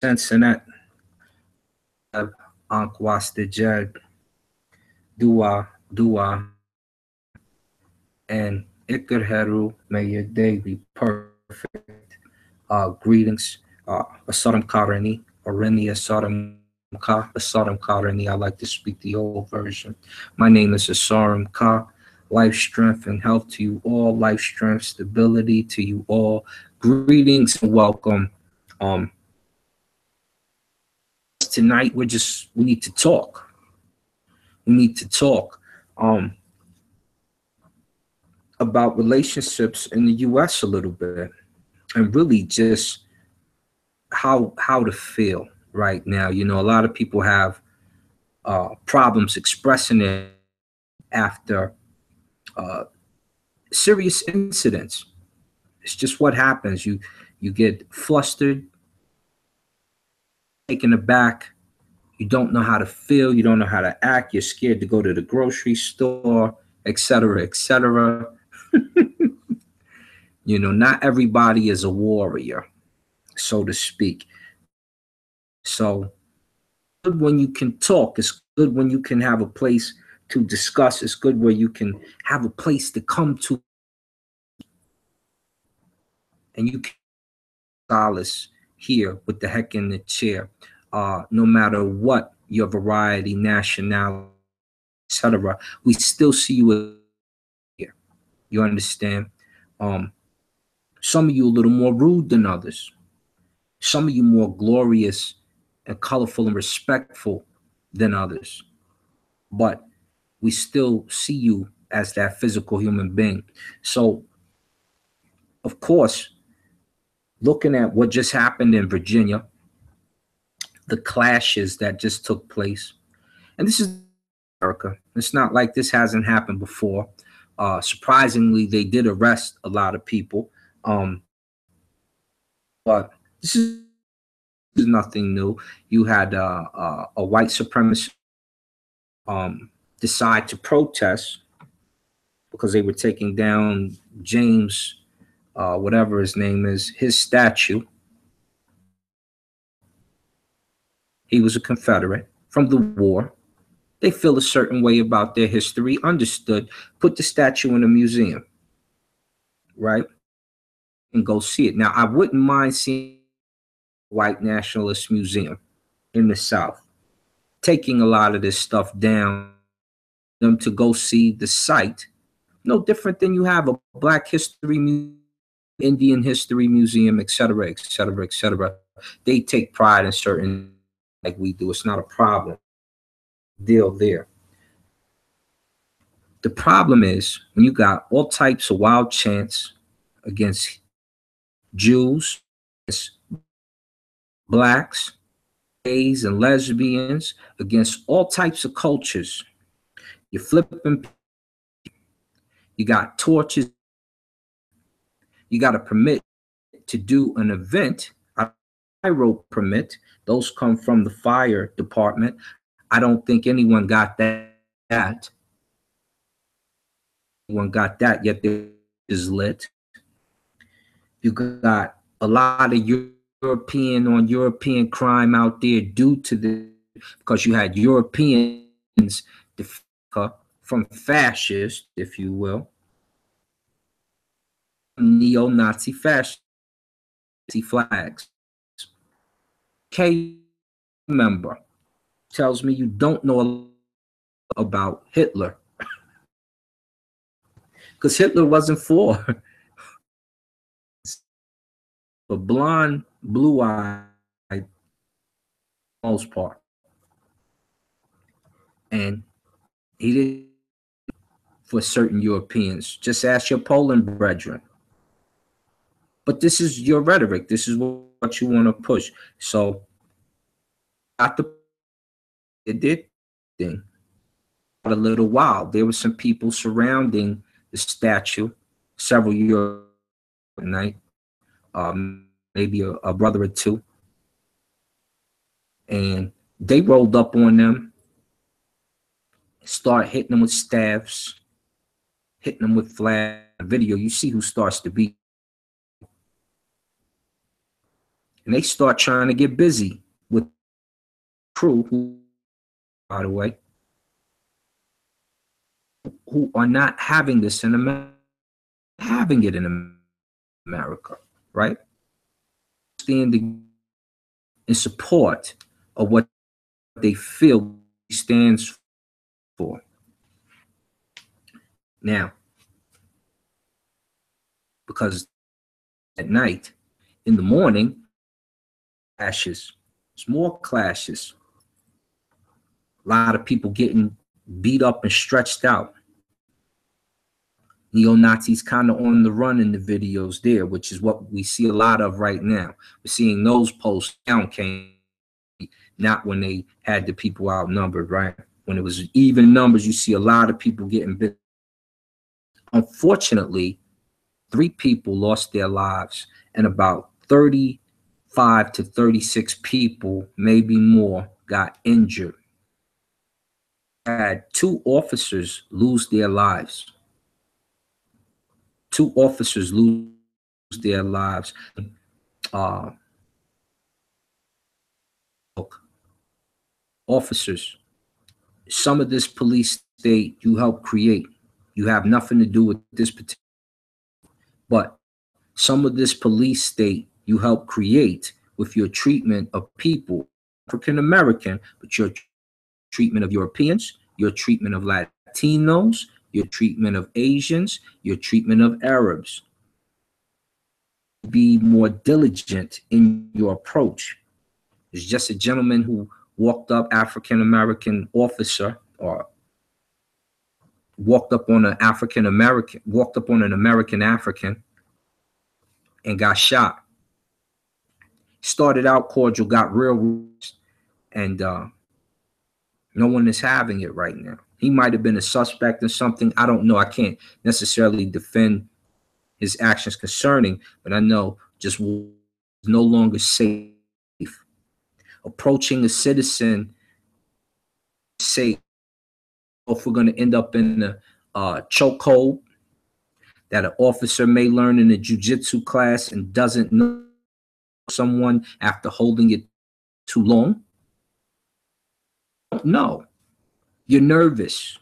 sense in that Ankwas the Jag, Dua, and Ikerheru, may your day be perfect. Greetings, Asaram Karani, Areni Asaram Ka, Asaram Karani. I like to speak the old version. My name is Asaram Ka. Life, strength, and health to you all. Life, strength, stability to you all. Greetings and welcome. Tonight we need to talk. We need to talk about relationships in the U.S. a little bit, and really just how to feel right now. You know, a lot of people have problems expressing it after serious incidents. It's just what happens. You get flustered, taken aback. You don't know how to feel. You don't know how to act. You're scared to go to the grocery store, etc., etc. You know, not everybody is a warrior, so to speak. So good when you can talk. It's good when you can have a place to discuss. It's good where you can have a place to come to, and you can solace here with the heck in the chair. No matter what your variety, nationality, etc., we still see you here. You understand? Some of you a little more rude than others. Some of you more glorious and colorful and respectful than others. But we still see you as that physical human being. So, of course, looking at what just happened in Virginia, the clashes that just took place, and this is America. It's not like this hasn't happened before. Surprisingly, they did arrest a lot of people. But this is nothing new. You had a white supremacist decide to protest because they were taking down James, whatever his name is, his statue. He was a Confederate from the war. They feel a certain way about their history, understood, put the statue in a museum, right? And go see it. Now, I wouldn't mind seeing a white nationalist museum in the South, taking a lot of this stuff down, them to go see the site. No different than you have a Black History Museum, Indian History Museum, etc., etc., etc. They take pride in certain, like we do. It's not a problem. Deal there. The problem is when you got all types of wild chants against Jews, against blacks, gays and lesbians, against all types of cultures. You're flipping. You got torches. You got a permit to do an event. I wrote permit. Those come from the fire department. I don't think anyone got that. Anyone got that yet? There is lit. You got a lot of European on European crime out there due to this, because you had Europeans from fascists, if you will, neo-Nazi fascist flags. K member tells me you don't know about Hitler, because Hitler wasn't for a blonde, blue-eyed, most part, and he did for certain Europeans. Just ask your Poland brethren. But this is your rhetoric. This is what you want to push. So, it did thing. For a little while, there were some people surrounding the statue, several years night, maybe a brother or two, and they rolled up on them, start hitting them with staffs, hitting them with flags. Video, you see who starts to beat. and they start trying to get busy with crew who, by the way, who are not having this in America, having it in America, right? Standing in support of what they feel stands for. Now, because at night, in the morning, clashes, there's more clashes. A lot of people getting beat up and stretched out. Neo-Nazis kind of on the run in the videos there, which is what we see a lot of right now. We're seeing those posts down came, not when they had the people outnumbered, right? When it was even numbers, you see a lot of people getting bit. Unfortunately, 3 people lost their lives and about 35 to 36 people, maybe more, got injured. Had 2 officers lose their lives. 2 officers lose their lives. Officers, some of this police state you help create. You have nothing to do with this particular, but some of this police state you help create with your treatment of people, African American, but your treatment of Europeans, your treatment of Latinos, your treatment of Asians, your treatment of Arabs. Be more diligent in your approach. There's just a gentleman who walked up, African American officer, or walked up on an African American, walked up on an American African and got shot. Started out cordial, got real, and no one is having it right now. He might have been a suspect in something. I don't know. I can't necessarily defend his actions concerning, but I know just no longer safe. Approaching a citizen safe. If we're going to end up in a chokehold that an officer may learn in a jiu-jitsu class and doesn't know someone after holding it too long. No, you're nervous.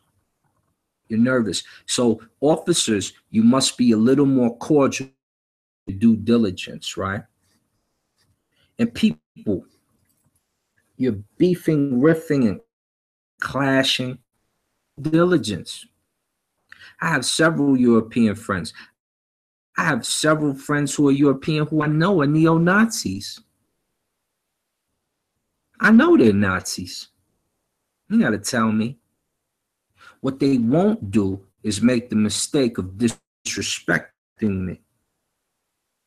You're nervous. So officers, you must be a little more cordial, due diligence, right? And people, you're beefing, riffing, and clashing, diligence. I have several European friends. I have several friends who are European who I know are neo-Nazis. I know they're Nazis. You gotta tell me. What they won't do is make the mistake of disrespecting me.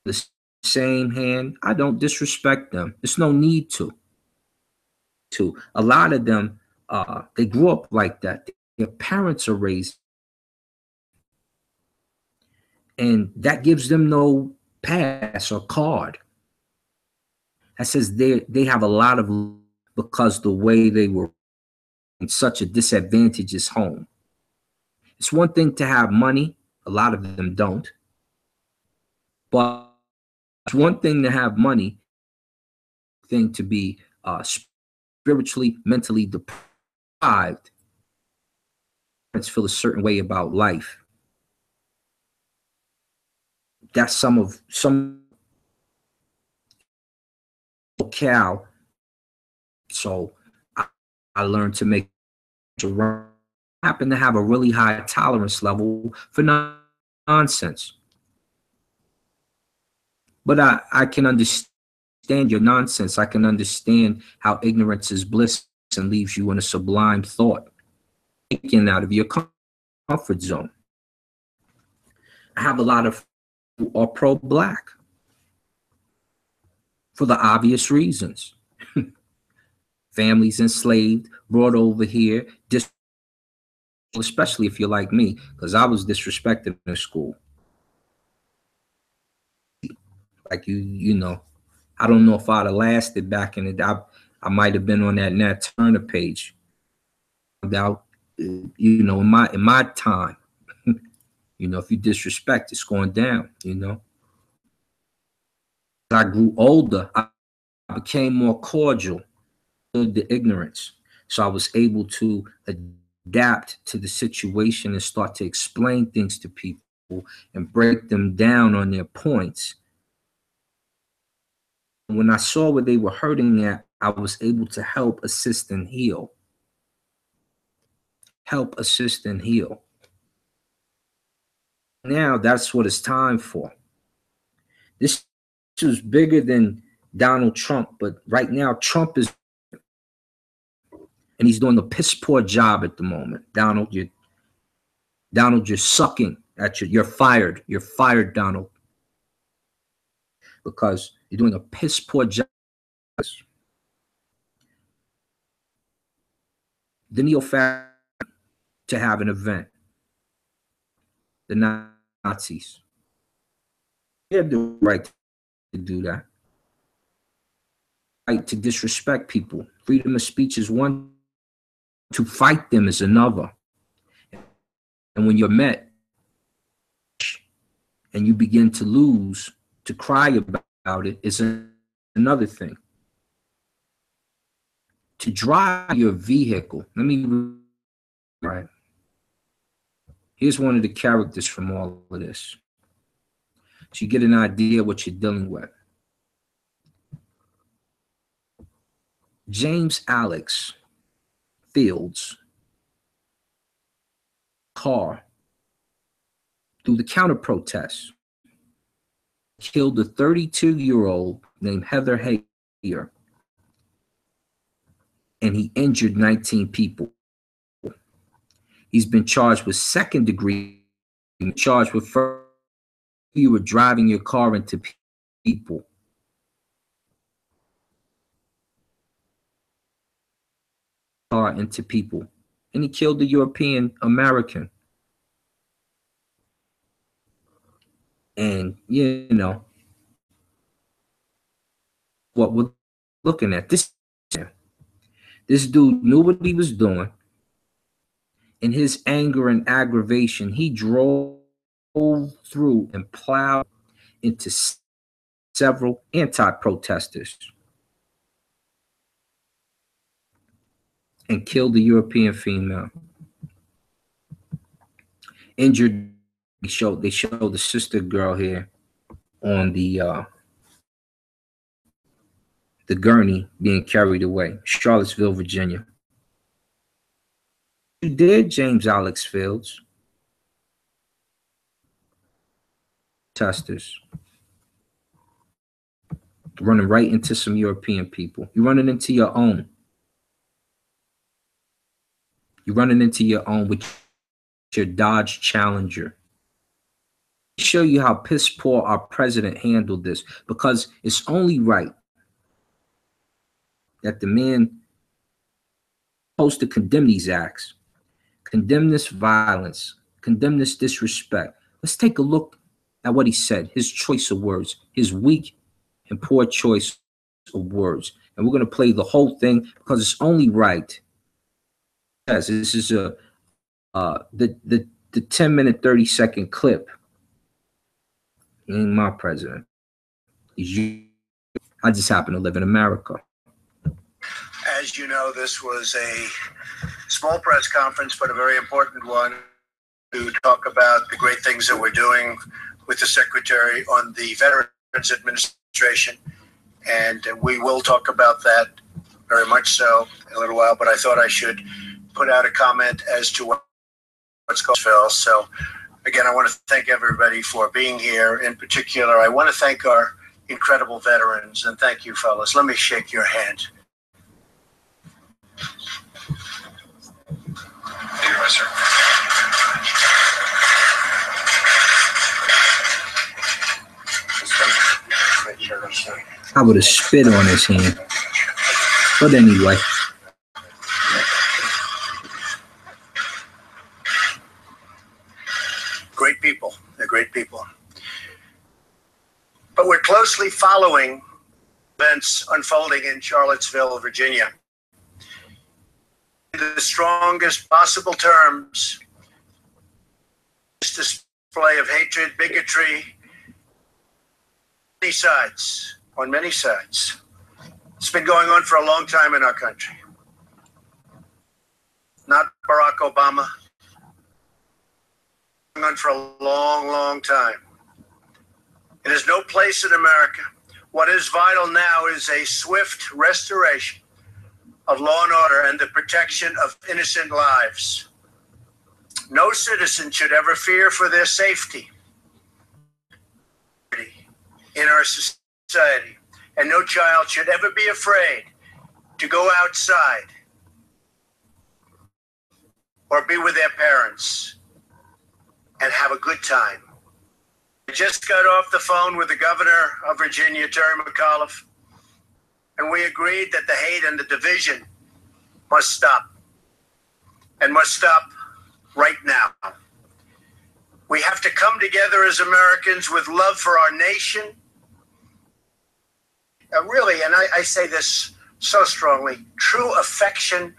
The same hand, I don't disrespect them. There's no need to. A lot of them, they grew up like that. Their parents are raised, and that gives them no pass or card. That says they have a lot of, because the way they were in such a disadvantageous home. It's one thing to have money. A lot of them don't. But it's one thing to have money, thing to be spiritually, mentally deprived. Parents feel a certain way about life. That's some locale. So I learned to make I happen to have a really high tolerance level for nonsense. But I can understand your nonsense. I can understand how ignorance is bliss and leaves you in a sublime thought, taken out of your comfort zone. I have a lot of who are pro-black for the obvious reasons. Families enslaved, brought over here, especially if you're like me, because I was disrespected in school. Like you know, I don't know if I'd have lasted back in the day. I might have been on that Nat Turner page. About you know, in my time, you know, if you disrespect, it's going down. You know, as I grew older, became more cordial to the ignorance. So I was able to adapt to the situation and start to explain things to people and break them down on their points. When I saw where they were hurting at, I was able to help, assist, and heal. Help, assist, and heal. Now that's what it's time for. This is bigger than Donald Trump, but right now Trump is, and he's doing a piss poor job at the moment. Donald, you're sucking at you're fired. You're fired, Donald, because you're doing a piss poor job. The neo-fascists to have an event. The Nazis. They have the right to do that. Right to disrespect people. Freedom of speech is one. To fight them is another. And when you're met and you begin to lose, to cry about it is another thing. To drive your vehicle, right. Here's one of the characters from all of this. So you get an idea what you're dealing with. James Alex Fields' car through the counter protests killed a 32-year-old named Heather Heyer, and he injured 19 people. He's been charged with second degree, charged with first. You were driving your car into people. Into people, and he killed the European American. And you know what we're looking at. This dude knew what he was doing. In his anger and aggravation, he drove through and plowed into several anti-protesters and killed the European female. Injured. They show the sister girl here on the gurney being carried away. Charlottesville, Virginia. You did, James Alex Fields. Testers. Running right into some European people. You're running into your own. You're running into your own with your Dodge Challenger. Show you how piss poor our president handled this, because it's only right that the man supposed to condemn these acts, condemn this violence, condemn this disrespect. Let's take a look at what he said, his choice of words, his weak and poor choice of words. And we're going to play the whole thing because it's only right. Yes, this is the 10-minute, 30-second clip. He ain't my president. He's you. I just happen to live in America. As you know, this was a small press conference, but a very important one to talk about the great things that we're doing with the Secretary on the Veterans Administration. And we will talk about that very much so in a little while, but I thought I should put out a comment as to what's going on, Phil. So again, I want to thank everybody for being here. In particular, I want to thank our incredible veterans, and thank you, fellas. Let me shake your hand. Yes, sir. I would have spit on his hand. But anyway. Great people. They're great people. But we're closely following events unfolding in Charlottesville, Virginia. In the strongest possible terms, this display of hatred, bigotry, on many sides. It's been going on for a long time in our country. Not Barack Obama. Going on for a long, long time. It has no place in America. What is vital now is a swift restoration of law and order and the protection of innocent lives. No citizen should ever fear for their safety in our society, and no child should ever be afraid to go outside or be with their parents and have a good time. I just got off the phone with the governor of Virginia, Terry McAuliffe, and we agreed that the hate and the division must stop, and must stop right now. We have to come together as Americans with love for our nation. Really, and I say this so strongly, true affection.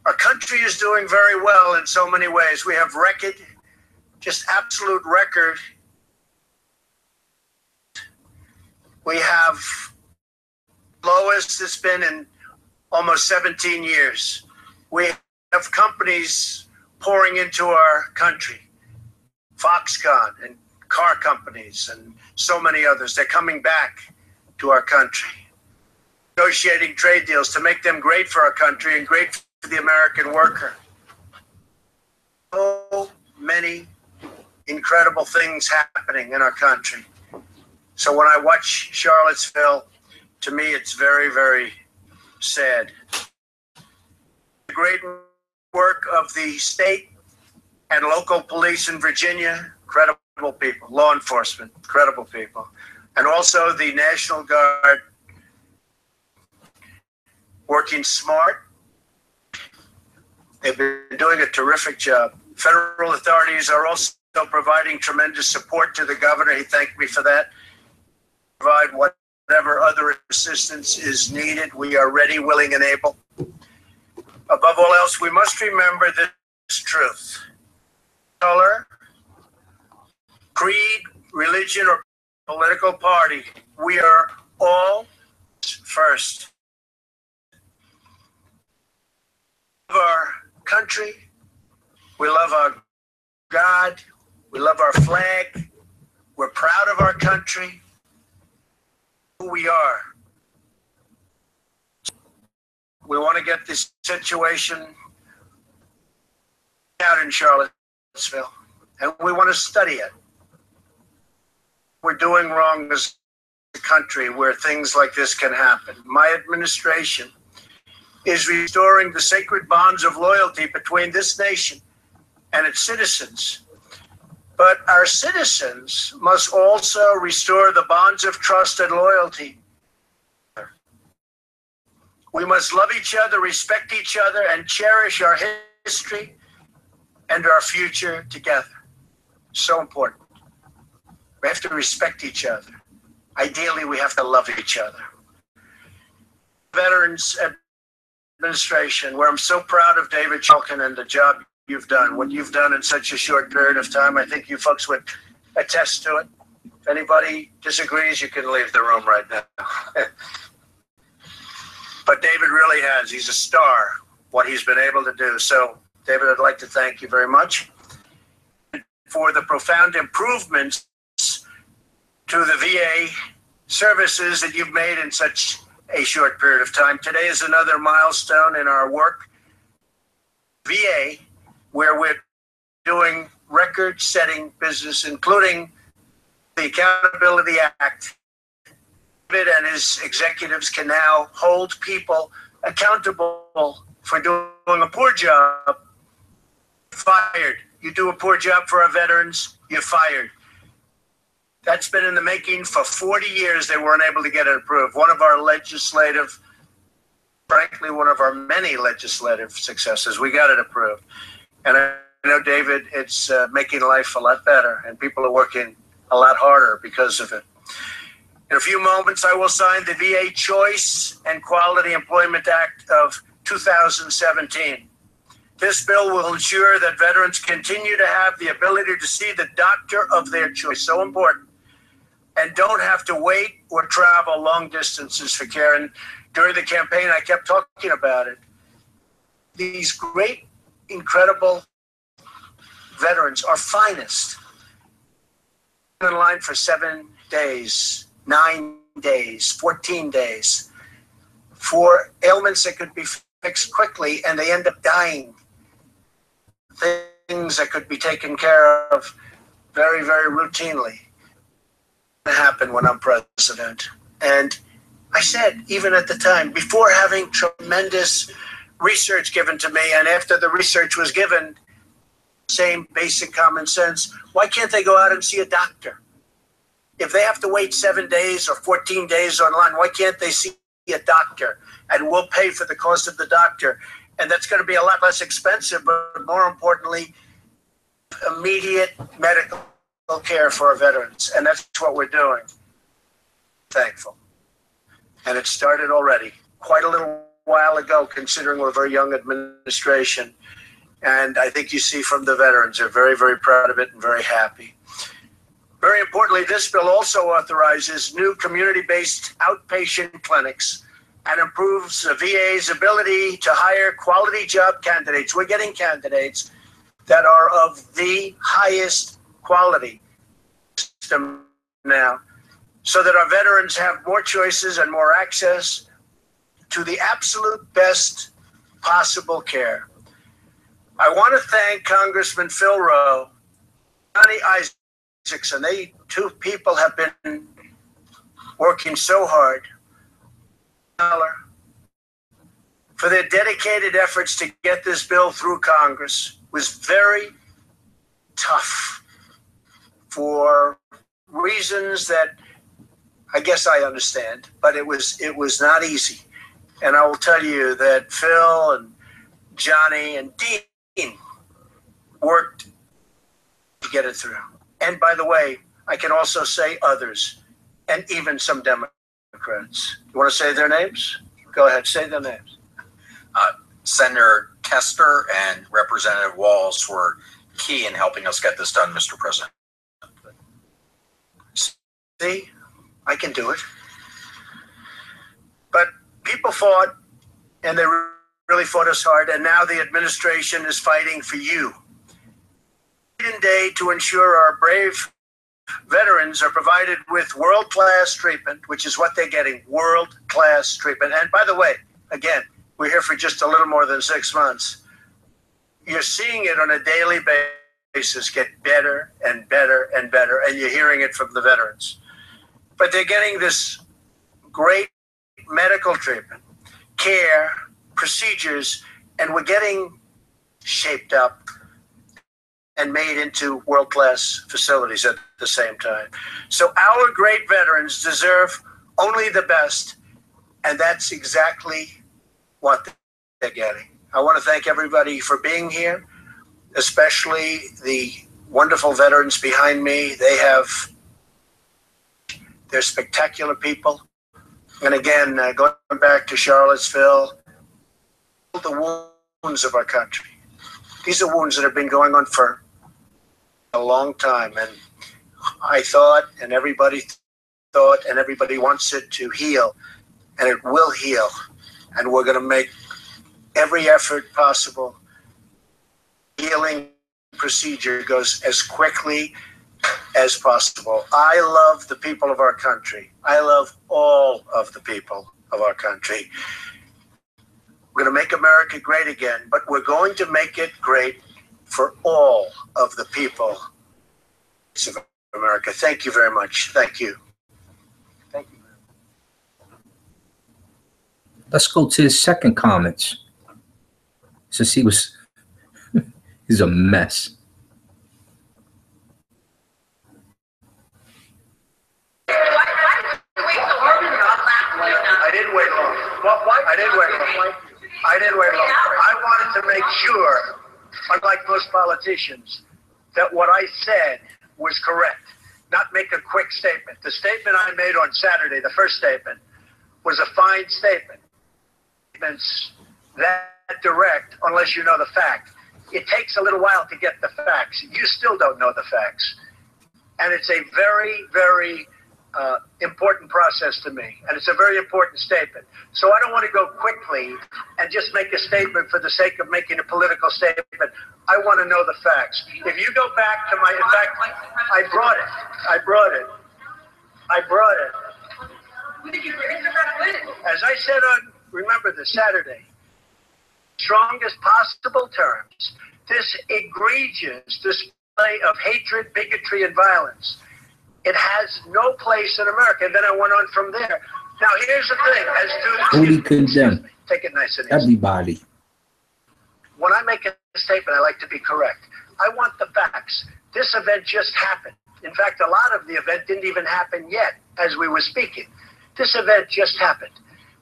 Our country is doing very well in so many ways. We have record, just absolute record. We have lowest it's been in almost 17 years. We have companies pouring into our country, Foxconn and car companies and so many others. They're coming back to our country, negotiating trade deals to make them great for our country and great for the American worker. So many incredible things happening in our country. So when I watch Charlottesville, to me, it's very, very sad. The great work of the state and local police in Virginia, incredible people, law enforcement, incredible people, and also the National Guard, working smart. They've been doing a terrific job. Federal authorities are also providing tremendous support to the governor. He thanked me for that. Provide whatever other assistance is needed. We are ready, willing, and able. Above all else, we must remember this truth. Color, creed, religion, or political party, we are all first. We love our country, we love our God, we love our flag, we're proud of our country, who we are. We want to get this situation out in Charlottesville, and we want to study it. We're doing wrong as a country where things like this can happen. My administration is restoring the sacred bonds of loyalty between this nation and its citizens. But our citizens must also restore the bonds of trust and loyalty. We must love each other, respect each other, and cherish our history and our future together. So important. We have to respect each other. Ideally, we have to love each other. Veterans Administration, where I'm so proud of David Shulkin and the job you've done, what you've done in such a short period of time. I think you folks would attest to it. If anybody disagrees, you can leave the room right now. But David really has. He's a star, what he's been able to do. So, David, I'd like to thank you very much for the profound improvements to the VA services that you've made in such a short period of time. Today is another milestone in our work. VA, where we're doing record-setting business, including the Accountability Act. David and his executives can now hold people accountable for doing a poor job. Fired. You do a poor job for our veterans, you're fired. That's been in the making for 40 years. They weren't able to get it approved. One of our frankly, one of our many legislative successes, we got it approved. And I know, David, it's making life a lot better, and people are working a lot harder because of it. In a few moments, I will sign the VA Choice and Quality Employment Act of 2017. This bill will ensure that veterans continue to have the ability to see the doctor of their choice. So important. and don't have to wait or travel long distances for care. And during the campaign, I kept talking about it. These great, incredible veterans, our finest, in line for 7 days, 9 days, 14 days, for ailments that could be fixed quickly, and they end up dying. Things that could be taken care of very, very routinely happen when I'm president. And I said, even at the time, before having tremendous research given to me, and after the research was given, same basic common sense, why can't they go out and see a doctor? If they have to wait 7 days or 14 days online, why can't they see a doctor? And we'll pay for the cost of the doctor. And that's going to be a lot less expensive, but more importantly, immediate medical care for our veterans. And that's what we're doing. Thankful. And it started already, quite a little while ago, considering we're a very young administration. And I think you see from the veterans, they're very, very proud of it and very happy. Very importantly, this bill also authorizes new community-based outpatient clinics and improves the VA's ability to hire quality job candidates. We're getting candidates that are of the highest quality system now, so that our veterans have more choices and more access to the absolute best possible care. I want to thank Congressman Phil Rowe, Johnny Isaacson. They two people have been working so hard for their dedicated efforts to get this bill through Congress. It was very tough for reasons that I guess I understand, but it was not easy. And I will tell you that Phil and Johnny and Dean worked to get it through. And by the way, I can also say others, and even some Democrats. You want to say their names? Go ahead, say their names. Senator Tester and Representative Walz were key in helping us get this done, Mr. President. See, I can do it. But people fought, and they really fought us hard, and now the administration is fighting for you. Day to ensure our brave veterans are provided with world-class treatment, which is what they're getting, world-class treatment. And by the way, again, we're here for just a little more than 6 months. You're seeing it on a daily basis get better and better and better, and you're hearing it from the veterans. But they're getting this great medical treatment, care, procedures, and we're getting shaped up and made into world-class facilities at the same time. So our great veterans deserve only the best, and that's exactly what they're getting. I want to thank everybody for being here, especially the wonderful veterans behind me. They're spectacular people. And again, going back to Charlottesville, the wounds of our country. These are wounds that have been going on for a long time, and I thought, and everybody thought, and everybody wants it to heal, and it will heal, and we're going to make every effort possible. Healing procedure goes as quickly as possible. I love the people of our country. I love all of the people of our country. We're going to make America great again, but we're going to make it great for all of the people of America. Thank you very much. Thank you. Thank you. Let's go to his second comments. Since he's a mess. I didn't wait long. I didn't wait long. I wanted to make sure, unlike most politicians, that what I said was correct, not make a quick statement. The statement I made on Saturday, the first statement, was a fine statement. Statements that direct, unless you know the fact. It takes a little while to get the facts. You still don't know the facts. And it's a very, very important process to me, and it's a very important statement. So I don't want to go quickly and just make a statement for the sake of making a political statement. I want to know the facts. If you go back to in fact, I brought it. As I said on, remember this, Saturday, strongest possible terms, this egregious display of hatred, bigotry, and violence, it has no place in America. And then I went on from there. Now, here's the thing. Who do you condemn? Take it nice and easy. Everybody. When I make a statement, I like to be correct. I want the facts. This event just happened. In fact, a lot of the event didn't even happen yet as we were speaking. This event just happened.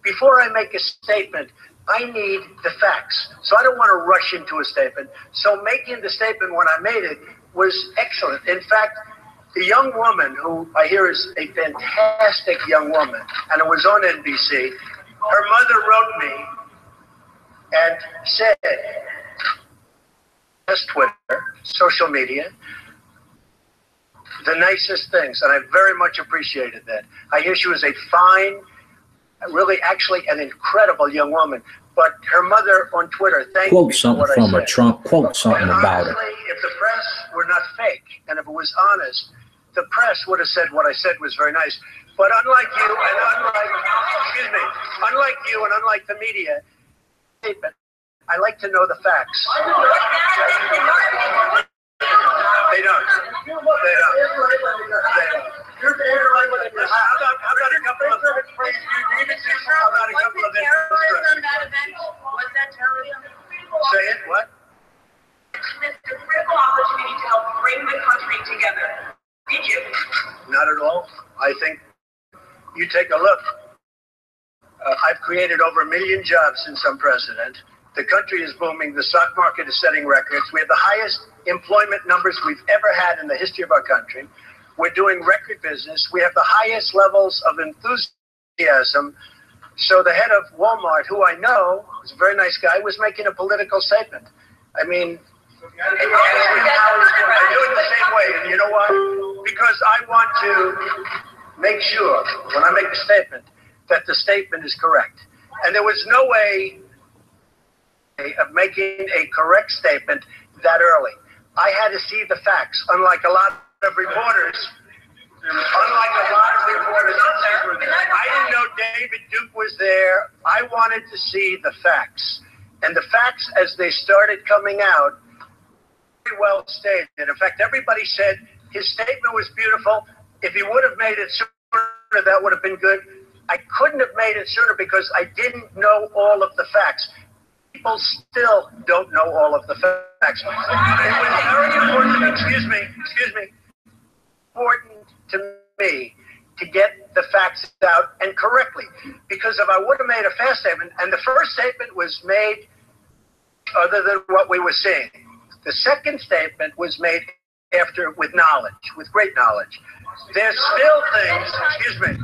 Before I make a statement, I need the facts. So I don't want to rush into a statement. So making the statement when I made it was excellent. In fact, the young woman who I hear is a fantastic young woman, and it was on NBC, her mother wrote me and said, that's Twitter, social media, the nicest things, and I very much appreciated that. I hear she was a fine, really actually an incredible young woman, but her mother on Twitter thanked me for what I said. Quote something from her, Trump, quote something about her. If the press were not fake, and if it was honest, the press would have said what I said was very nice. But unlike you, and unlike the media, I like to know the facts. They don't. How about a couple of Was that terrorism? Say it, what? It's a critical opportunity to help bring the country together. Did you? Not at all. I think you take a look. I've created over 1 million jobs since I'm president. The country is booming. The stock market is setting records. We have the highest employment numbers we've ever had in the history of our country. We're doing record business. We have the highest levels of enthusiasm. So the head of Walmart, who I know, is a very nice guy, was making a political statement. I mean, I do it the same way. And you know why? Because I want to make sure, when I make a statement, that the statement is correct. And there was no way of making a correct statement that early. I had to see the facts, unlike a lot of reporters. I didn't know David Duke was there. I wanted to see the facts. And the facts, as they started coming out, very well stated. In fact, everybody said his statement was beautiful. If he would have made it sooner, that would have been good. I couldn't have made it sooner because I didn't know all of the facts. People still don't know all of the facts. It was very important, excuse me, important to me to get the facts out and correctly. Because if I would have made a fast statement, and the first statement was made other than what we were seeing. The second statement was made after with knowledge, with great knowledge. There's still things, excuse me,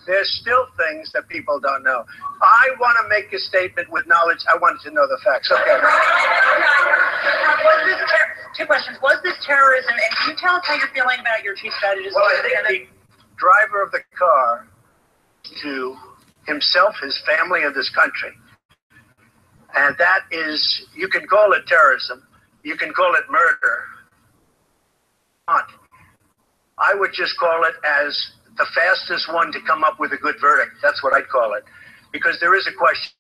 there's still things that people don't know. I want to make a statement with knowledge. I wanted to know the facts. Okay. Two questions. Was this terrorism? And can you tell us how you're feeling about your chief strategist? Well, I think the driver of the car to himself, his family, and this country. And that is, you can call it terrorism. You can call it murder. I would just call it as the fastest one to come up with a good verdict. That's what I'd call it. Because there is a question.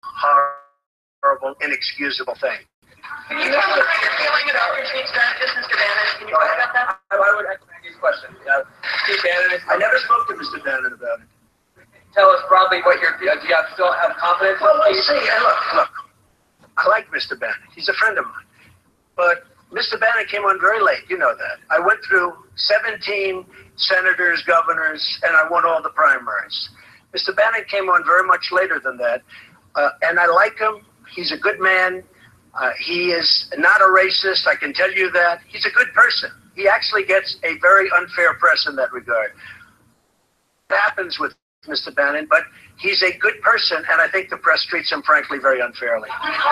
Horrible, inexcusable thing. Can you tell us how you're feeling about your chief strategist, Mr. Bannon? Can you talk about that? I would ask his question. Chief Bannon, I never spoke to Mr. Bannon about it. tell us broadly what you're, do you still have confidence? Well, let's see. Look. I like Mr. Bannon. He's a friend of mine. But Mr. Bannon came on very late. You know that. I went through 17 senators, governors, and I won all the primaries. Mr. Bannon came on very much later than that. And I like him. He's a good man. He is not a racist. I can tell you that. He's a good person. He actually gets a very unfair press in that regard. What happens with Mr. Bannon, but he's a good person, and I think the press treats him, frankly, very unfairly. Has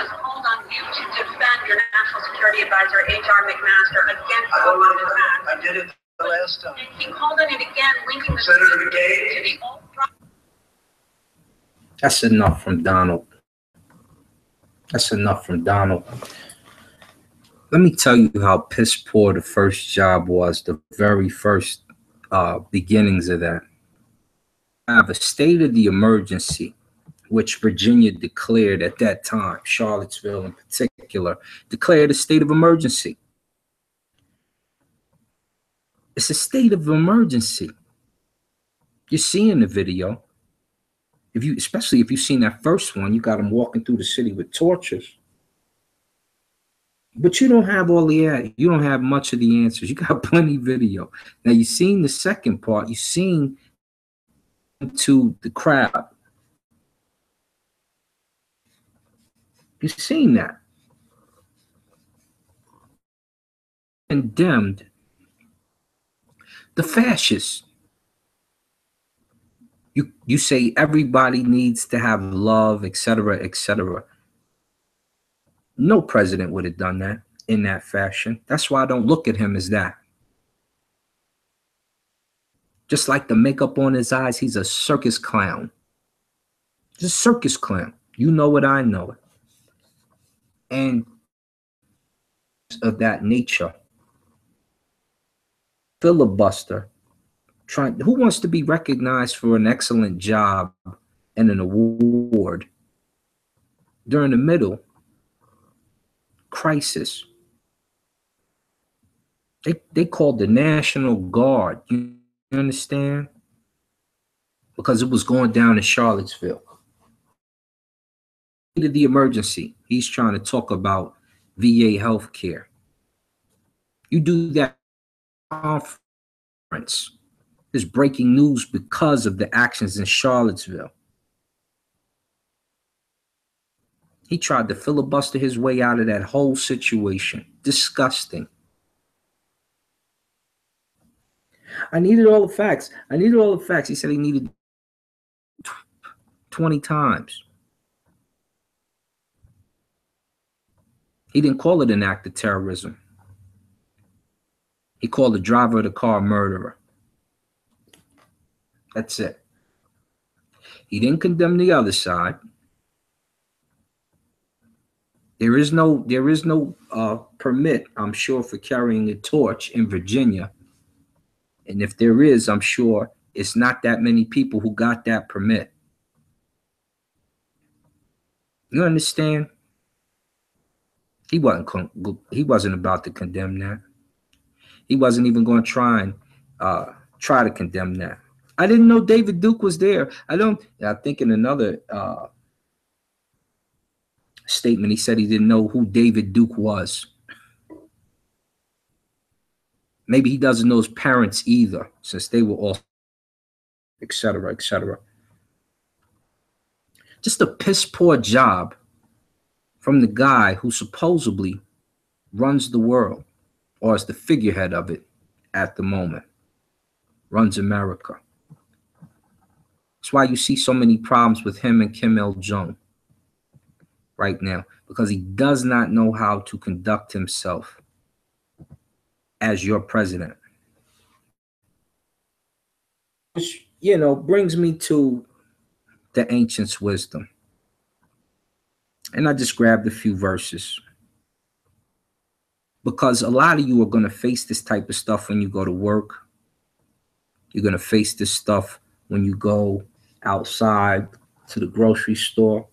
called on you to defend your National Security Advisor, H.R. McMaster, against the attack. I did it the last time. He called on it again, linking the Senator to McCain. the That's enough from Donald. That's enough from Donald. Let me tell you how piss poor the first job was, the very first beginnings of that. I have a state of the emergency, which Virginia declared at that time, Charlottesville in particular, declared a state of emergency. It's a state of emergency. You're seeing the video. Especially if you've seen that first one, you got them walking through the city with torches. But you don't have you don't have much of the answers. You got plenty of video. Now you've seen the second part. You've seen to the crowd. You've seen that. Condemned the fascists. You say everybody needs to have love, etc., etc. No president would have done that in that fashion. That's why I don't look at him as that. Just like the makeup on his eyes, he's a circus clown. He's a circus clown. You know it, I know it. And of that nature, filibuster, who wants to be recognized for an excellent job and an award during the middle crisis? They called the National Guard. You understand? Because it was going down in Charlottesville. The emergency. He's trying to talk about VA health care. You do that conference. There's breaking news because of the actions in Charlottesville. He tried to filibuster his way out of that whole situation. Disgusting. I needed all the facts. I needed all the facts. He said he needed 20 times. He didn't call it an act of terrorism. He called the driver of the car a murderer. That's it. He didn't condemn the other side. There is no permit, I'm sure, for carrying a torch in Virginia. And if there is, I'm sure it's not that many people who got that permit. You understand? He wasn't about to condemn that. He wasn't even going to try to condemn that. I didn't know David Duke was there. I think in another statement, he said he didn't know who David Duke was. Maybe he doesn't know his parents either, since they were all, etc., etc. Just a piss poor job from the guy who supposedly runs the world, or is the figurehead of it at the moment, runs America. That's why you see so many problems with him and Kim Il-jung right now, because he does not know how to conduct himself as your president. Which, brings me to the ancients' wisdom. And I just grabbed a few verses, because a lot of you are going to face this type of stuff when you go to work. You're going to face this stuff when you go outside to the grocery store.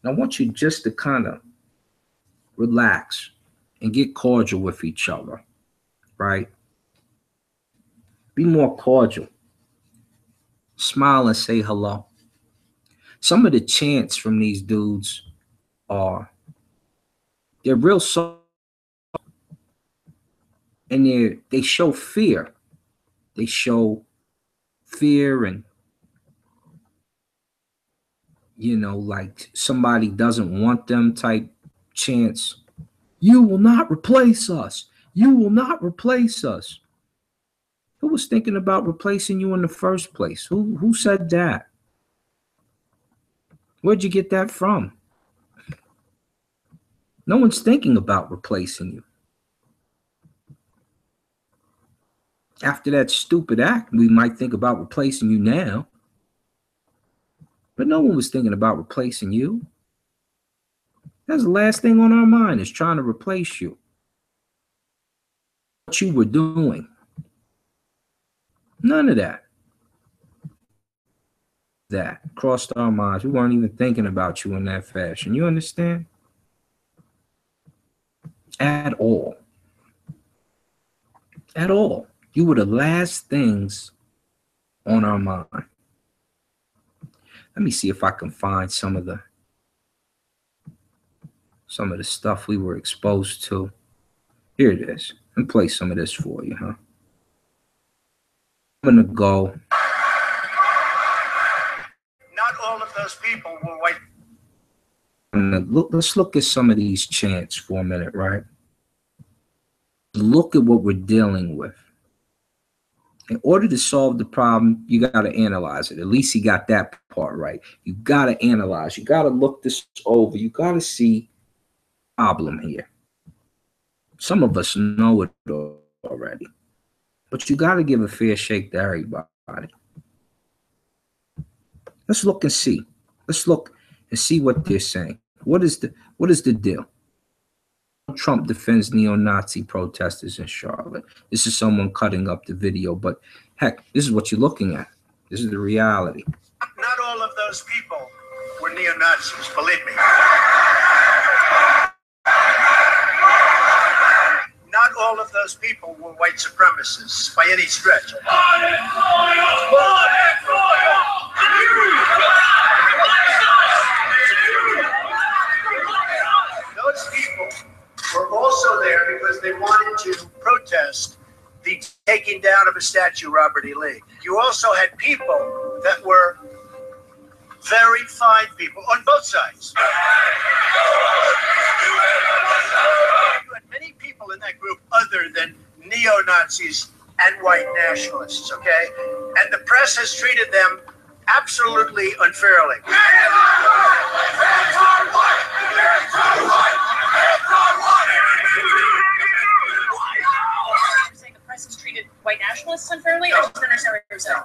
And I want you just to kind of relax and get cordial with each other, right? Be more cordial. Smile and say hello. Some of the chants from these dudes they're real soft, and they show fear. They show fear and, like somebody doesn't want them type chants. You will not replace us. You will not replace us. Who was thinking about replacing you in the first place? Who said that? Where'd you get that from? No one's thinking about replacing you. After that stupid act, we might think about replacing you now. But no one was thinking about replacing you. That's the last thing on our mind, is trying to replace you. What you were doing. None of that. That crossed our minds. We weren't even thinking about you in that fashion. You understand? At all. At all. You were the last things on our mind. Let me see if I can find some of the stuff we were exposed to. Here it is. And play some of this for you, huh? I'm gonna go. Not all of those people were white. Let's look at some of these chants for a minute, right? Look at what we're dealing with. In order to solve the problem, you got to analyze it. At least he got that part right. You got to analyze. You got to look this over. You got to see the problem here. Some of us know it already, but you got to give a fair shake to everybody. Let's look and see. Let's look and see what they're saying. What is the deal? Trump defends neo-Nazi protesters in Charlotte. This is someone cutting up the video, but heck, this is what you're looking at. This is the reality. Not all of those people were neo-Nazis, believe me. Not all of those people were white supremacists by any stretch. Those people were also there because they wanted to protest the taking down of a statue, Robert E. Lee. You also had people that were very fine people on both sides. You had many people in that group other than neo-Nazis and white nationalists, okay? And the press has treated them absolutely unfairly. You're saying the press has treated white nationalists unfairly? I just understand what you're saying.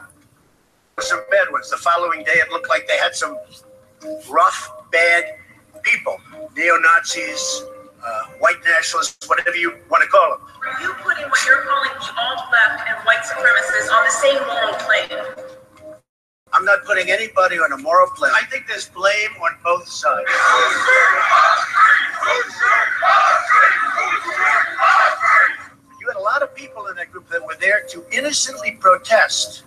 Some bad ones. The following day, it looked like they had some rough, bad people, neo-Nazis, white nationalists, whatever you want to call them. Are you putting what you're calling the alt-left and white supremacists on the same moral plane? I'm not putting anybody on a moral plane. I think there's blame on both sides. You had a lot of people in that group that were there to innocently protest,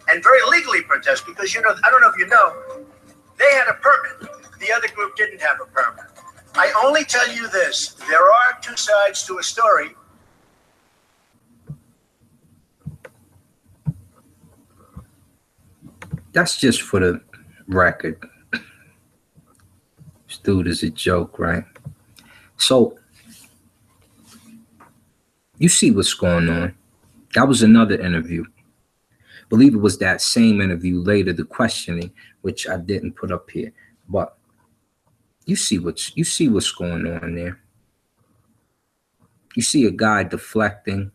and very legally protest, because, you know, I don't know if you know, they had a permit. The other group didn't have a permit. I only tell you this, there are two sides to a story. That's just for the record. This dude is a joke, right? So, you see what's going on. That was another interview. I believe it was that same interview later, the questioning, which I didn't put up here. But you see what's going on there. You see a guy deflecting,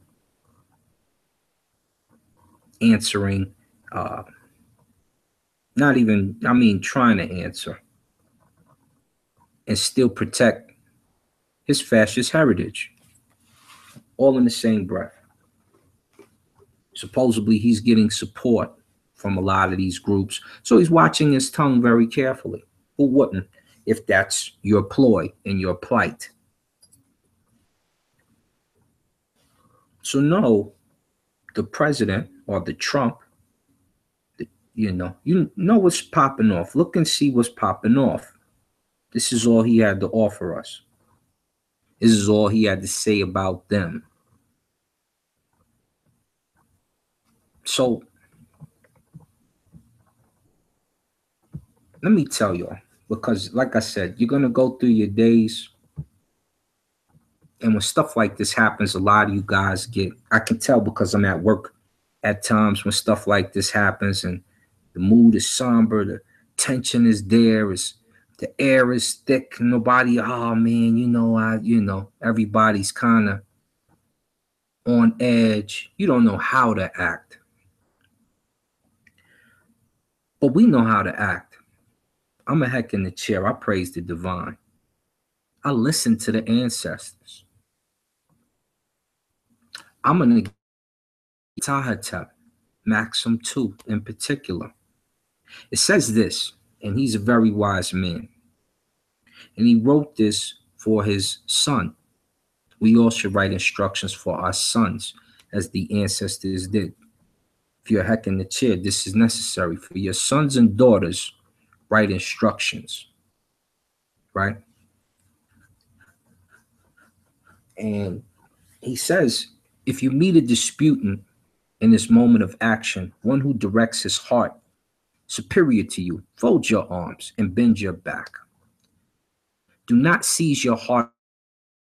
answering, not even, I mean, trying to answer and still protect his fascist heritage, all in the same breath. Supposedly he's getting support from a lot of these groups, so he's watching his tongue very carefully. Who wouldn't, if that's your ploy and your plight? So no, the president or the Trump, you know what's popping off. Look and see what's popping off. This is all he had to offer us. This is all he had to say about them. So let me tell y'all, because like I said, you're going to go through your days, and when stuff like this happens, a lot of you guys get, I can tell because I'm at work At times when stuff like this happens and the mood is somber, the tension is there, is the air is thick, nobody, oh man, everybody's kind of on edge. You don't know how to act. But we know how to act. I'm a heck in the chair. I praise the divine. I listen to the ancestors. I'm going to Ptah Hotep, Maxim 2 in particular. It says this, and he's a very wise man. And he wrote this for his son. We all should write instructions for our sons, as the ancestors did. If you're a heck in the chair, this is necessary for your sons and daughters. Write instructions, right? And he says, if you meet a disputant in this moment of action, one who directs his heart superior to you, fold your arms and bend your back. Do not seize your heart.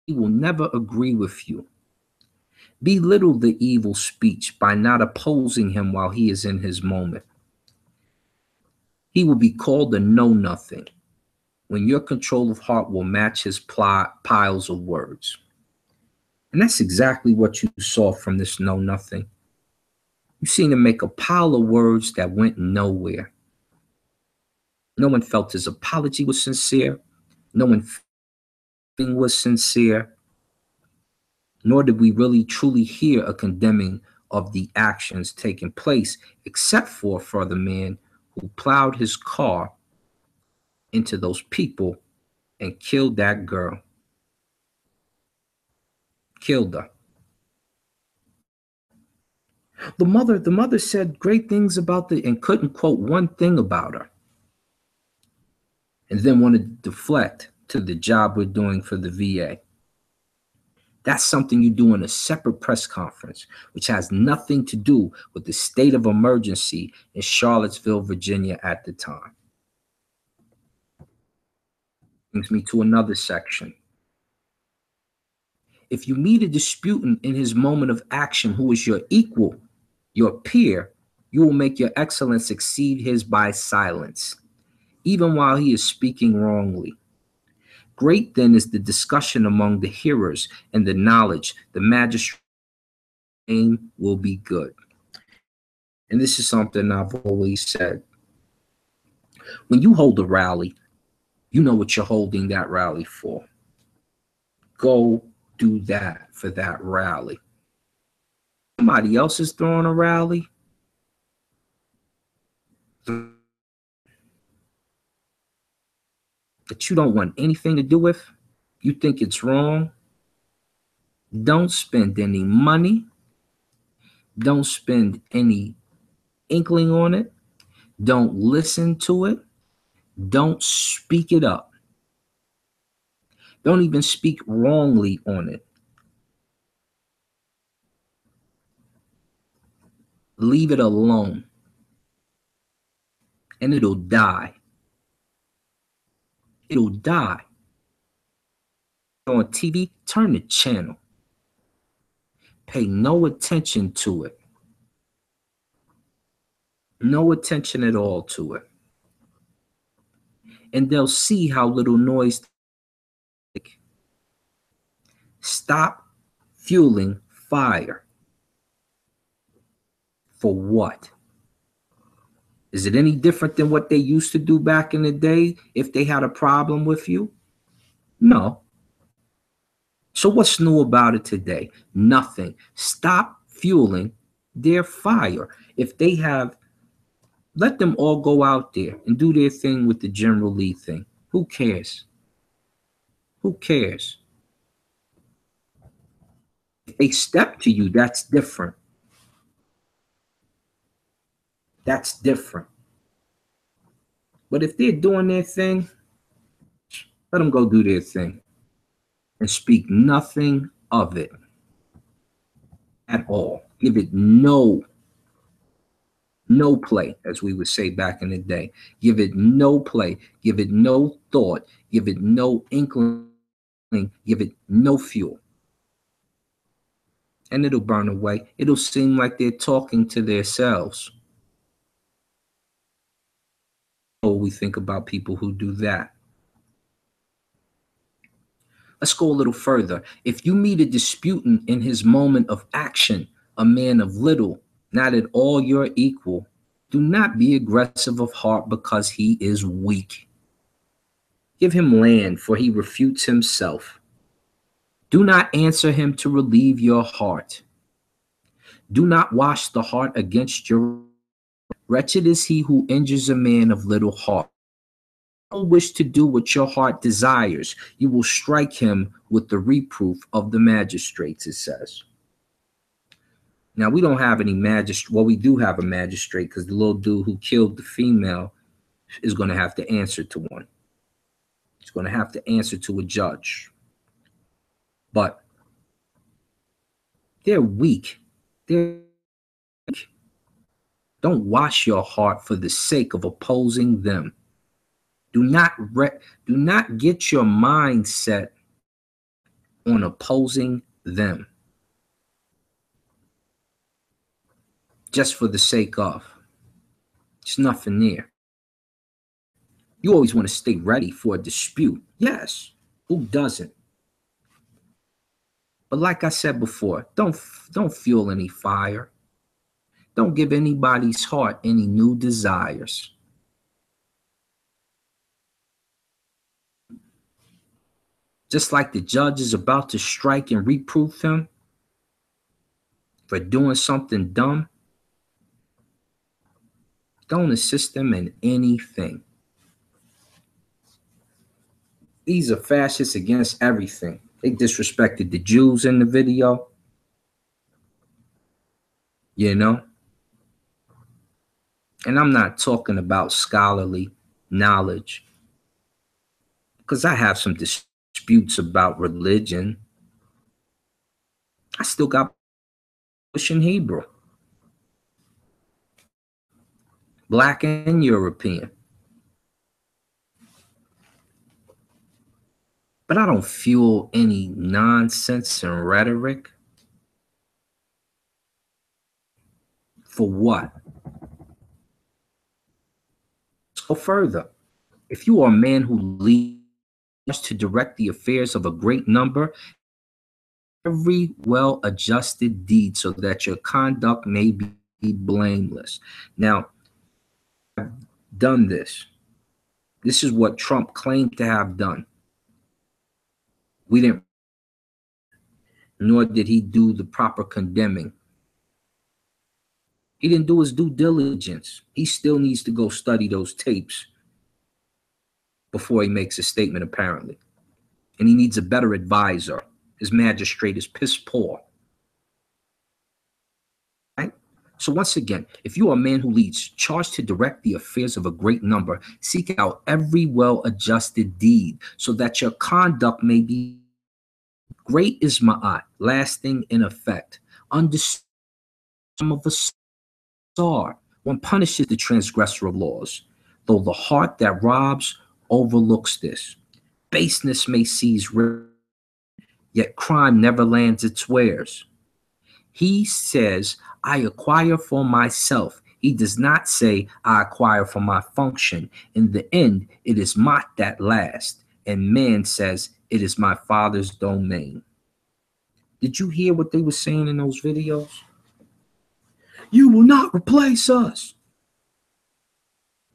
He will never agree with you. Belittle the evil speech by not opposing him while he is in his moment. He will be called a know-nothing when your control of heart will match his piles of words. And that's exactly what you saw from this know-nothing. You seen him make a pile of words that went nowhere. No one felt his apology was sincere. No one was sincere. Nor did we really truly hear a condemning of the actions taking place, except for the man who plowed his car into those people and killed that girl. Killed her. The mother said great things about and couldn't quote one thing about her. And then wanted to deflect to the job we're doing for the VA. That's something you do in a separate press conference, which has nothing to do with the state of emergency in Charlottesville, Virginia at the time. Brings me to another section. If you meet a disputant in his moment of action who is your equal, your peer, you will make your excellence exceed his by silence, even while he is speaking wrongly. Great then is the discussion among the hearers, and the knowledge, the magistrate aim will be good. And this is something I've always said. When you hold a rally, you know what you're holding that rally for. Go do that for that rally. Somebody else is throwing a rally. That you don't want anything to do with, you think it's wrong, don't spend any money, don't spend any inkling on it, don't listen to it, don't speak it up, don't even speak wrongly on it. Leave it alone, and it'll die. It'll die. On TV, turn the channel. Pay no attention to it. No attention at all to it. And they'll see how little noise. Stop fueling fire. For what? Is it any different than what they used to do back in the day if they had a problem with you? No. So what's new about it today? Nothing. Stop fueling their fire. If they have, let them all go out there and do their thing with the General Lee thing. Who cares? Who cares? If they step to you, that's different. That's different. But if they're doing their thing, let them go do their thing and speak nothing of it at all. Give it no play, as we would say back in the day. Give it no play. Give it no thought. Give it no inkling. Give it no fuel. and it'll burn away. It'll seem like they're talking to themselves. What we think about people who do that. Let's go a little further. If you meet a disputant in his moment of action, a man of little, not at all your equal, do not be aggressive of heart because he is weak. Give him land, for he refutes himself. Do not answer him to relieve your heart. Do not wash the heart against your. Wretched is he who injures a man of little heart. You don't wish to do what your heart desires. You will strike him with the reproof of the magistrates, it says. Now, we don't have any magistrate. Well, we do have a magistrate because the little dude who killed the female is going to have to answer to one. He's going to have to answer to a judge. But they're weak. They're weak. Don't wash your heart for the sake of opposing them. Do not get your mind set on opposing them just for the sake of. There's nothing there. You always want to stay ready for a dispute. Yes, who doesn't? But like I said before, don't fuel any fire. Don't give anybody's heart any new desires. Just like the judge is about to strike and reproof him for doing something dumb, don't assist them in anything. These are fascists against everything. They disrespected the Jews in the video. You know? And I'm not talking about scholarly knowledge, because I have some disputes about religion. I still got in Hebrew, Black and European. But I don't fuel any nonsense and rhetoric. For what? Let's go further. If you are a man who leads to direct the affairs of a great number, every well-adjusted deed so that your conduct may be blameless. Now, I've done this. This is what Trump claimed to have done. We didn't, nor did he do the proper condemning. He didn't do his due diligence. He still needs to go study those tapes before he makes a statement, apparently. And he needs a better advisor. His magistrate is piss poor. Right? So once again, if you are a man who leads, charged to direct the affairs of a great number, seek out every well-adjusted deed so that your conduct may be great is ma'at, lasting in effect. Understand some of us are. One punishes the transgressor of laws, though the heart that robs overlooks this. Baseness may seize, yet crime never lands its wares. He says, I acquire for myself. He does not say, I acquire for my function. In the end, it is Mot that lasts, and man says, it is my Father's domain. Did you hear what they were saying in those videos? You will not replace us.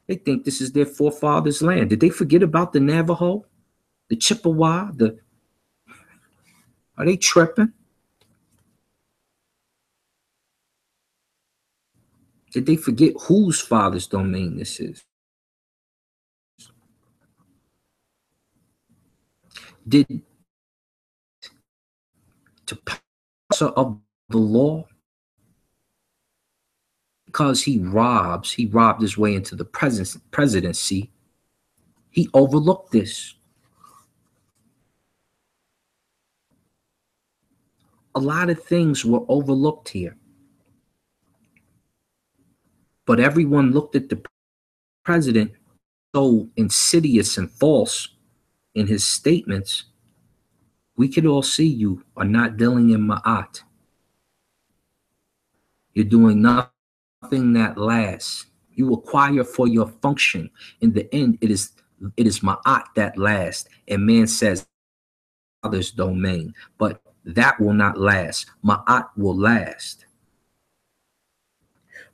They think this is their forefathers' land. Did they forget about the Navajo, the Chippewa? Are they tripping? Did they forget whose father's domain this is? Did to pass of the law? Because he robbed his way into the presidency, he overlooked this. A lot of things were overlooked here. But everyone looked at the president so insidious and false in his statements. We could all see you are not dealing in ma'at. You're doing nothing that lasts. You acquire for your function. In the end, it is ma'at that lasts. And man says, Father's domain. But that will not last. Ma'at will last.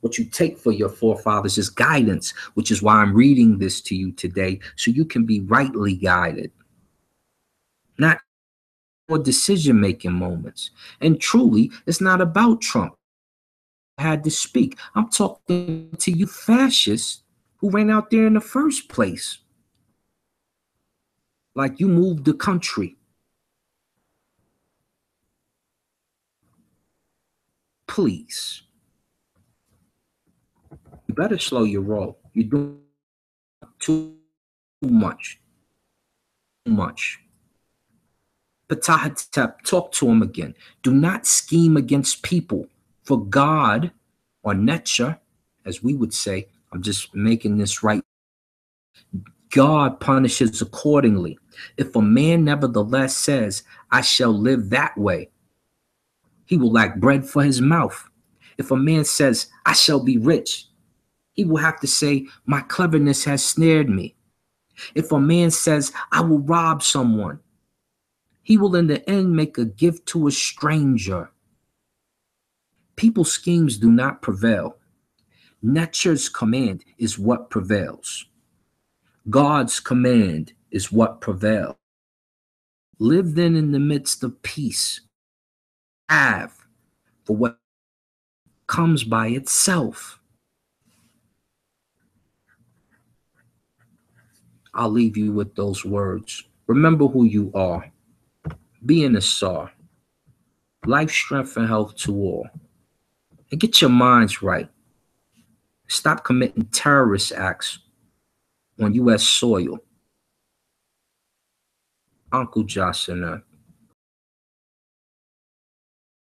What you take for your forefathers is guidance, which is why I'm reading this to you today, so you can be rightly guided. Not for decision-making moments. And truly, it's not about Trump. I had to speak. I'm talking to you fascists who ran out there in the first place. Like you moved the country. Please. You better slow your roll. You're doing too much. Too much. Ptah Hotep, talk to him again. Do not scheme against people, for God, or Netcha, as we would say, I'm just making this right. God punishes accordingly. If a man nevertheless says, I shall live that way, he will lack bread for his mouth. If a man says, I shall be rich, he will have to say, my cleverness has snared me. If a man says, I will rob someone, he will in the end make a gift to a stranger. People's schemes do not prevail. Nature's command is what prevails. God's command is what prevails. Live then in the midst of peace. Have for what comes by itself. I'll leave you with those words. Remember who you are. Be an Asar. Life, strength, and health to all. And get your minds right. Stop committing terrorist acts on U.S. soil. Uncle Jocelyn.